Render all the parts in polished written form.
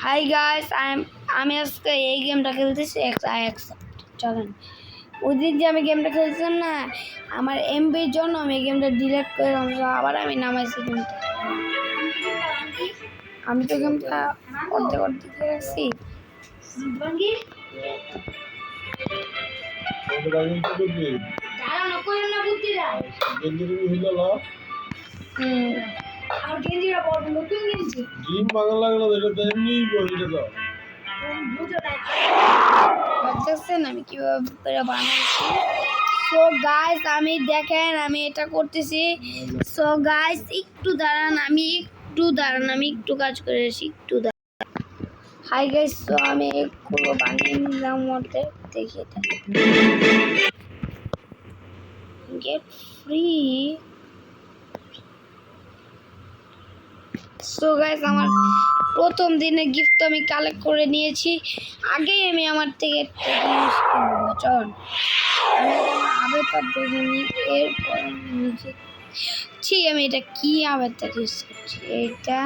Hi guys আমি আজকে এই গেমটা খেলতেছি চলেন। ওই দিন যে আমি গেমটা খেলছিলাম না, আমার এমবির জন্য আমি এই গেমটা ডিলিট করলাম, আবার আমি নামাইছি গেমটা। আমি তো গেমটা অর্ধেক রাখছি। আমি কিভাবে বানাইছি। সো গাইস আমি দেখেন আমি এটা করতেছি। সো গাইস একটু দাঁড়ান, আমি একটু কাজ করে আসি, একটু দাঁড়ান। হাই গাইস, তো আমি এগুলো বানিয়ে নিলাম মধ্যে, দেখি এটা গেট ফ্রি। সো গাইস আমার প্রথম দিনে গিফট আমি কালেক্ট করে নিয়েছি। আগেই আমি আমার থেকে একটা জিনিস কিনবো, চল আমি আবেদন দেখিনি। এরপর নিজে আমি এটা কি আবেদন ইউজ করছি, এটা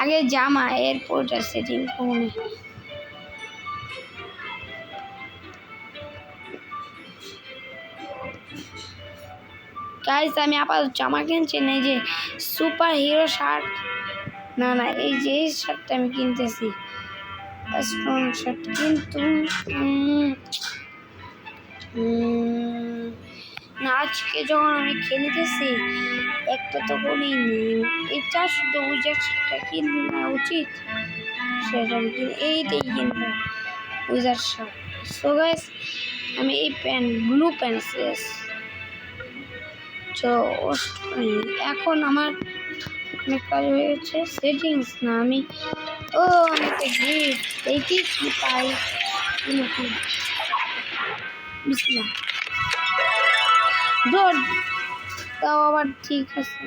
আগে জামা, এরপর সেটিং ফোনে। গাইস আমি আপাতত জামা কিনছি না, এই যে সুপার হিরো শার্ট, না এই যে এই শার্টটা আমি কিনতেছি, স্ট্রং শার্ট। কিন্তু না, আজকে যখন আমি খেলতেছি একটা তো করিনি, এটা শুধু উইজার শার্টটা কিনা উচিত, সেটা আমি এইটাই কিনবো, উইজার শার্ট। সো গাইস আমি এই ব্লু প্যান্ট এখন আমার অনেক কাজ হয়েছে। সেটিংস না, আমি একটা গিফট দেখি কি পাই। তাও আবার ঠিক আছে,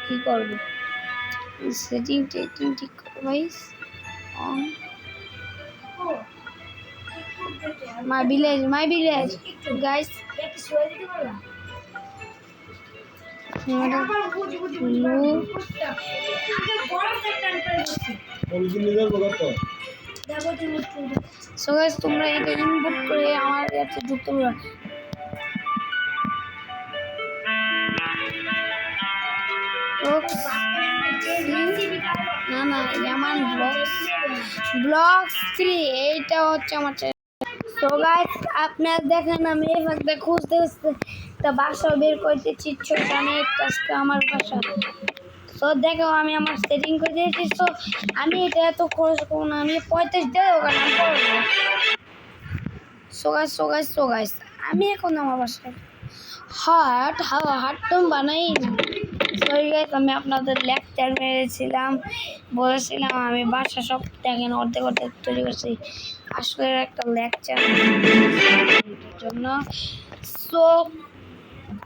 কি করবো, সেটিং ঠিক করবো guys. My village guys, so guys তোমরা এটা ইনপুট করে আমার কাছে যুক্ত করো। না ইয়ামান ব্লগস 3 এইটা হচ্ছে আমার চ্যানেল। সো গাইস আপনারা দেখেন আমি এই ফাঁকটা খুঁজতে তা বাসা বের করতেছি, আজকে আমার বাসা। সো দেখো আমি আমার সেটিং করে দিয়েছি। সো আমি এটা এত খরচ করবো না, আমি 35 দিয়ে ওখানে করবো। সো গাইস আমি এখন আমার বাসায় হাটটম বানাই। সরি গাইস আমি আপনাদের লেকচার মেরেছিলাম, বলেছিলাম আমি বাসা সব দেখেন অর্ধেক তৈরি করছি, আসলে একটা লেকচার জন্য। সো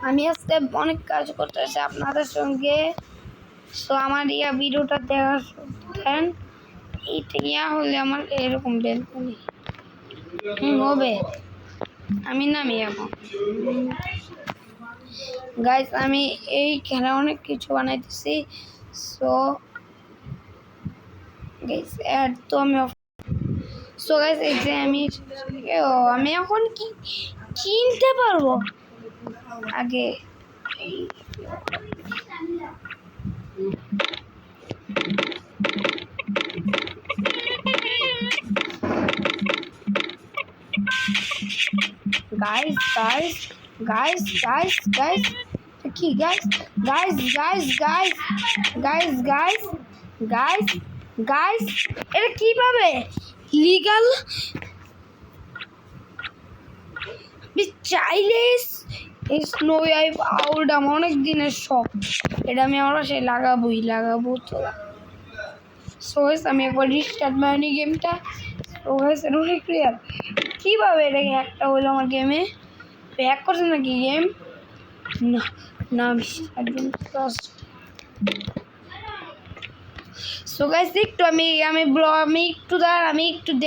আমি আজকে অনেক কাজ করতেছি আপনাদের সঙ্গে। সো আমার ভিডিওটা দেখার এইটা হলে আমার এরকম বেলকনি হবে। আমি নামি এখন গাইস, আমি এই খেলা অনেক কিছু বানাইতেছি। সো গাইস এড তো আমি সো গাইস এই যে আমি এখন কি কিনতে পারবো আগে। গাইস কি গাইস এটা কিভাবে লিগাল চাইলে এই স্নো ওয়াইপ আউট আমার অনেক দিনের শখ, এটা আমি আমার বাসায় লাগাবো তো। সো আমি একবার রিস্টার্ট মারি গেমটা। সো অনেক ক্লিয়ার কীভাবে এটাকে একটা হলো আমার গেমে ব্যাক করছে নাকি গেম, না আমি সো গাইস একটু আমি একটু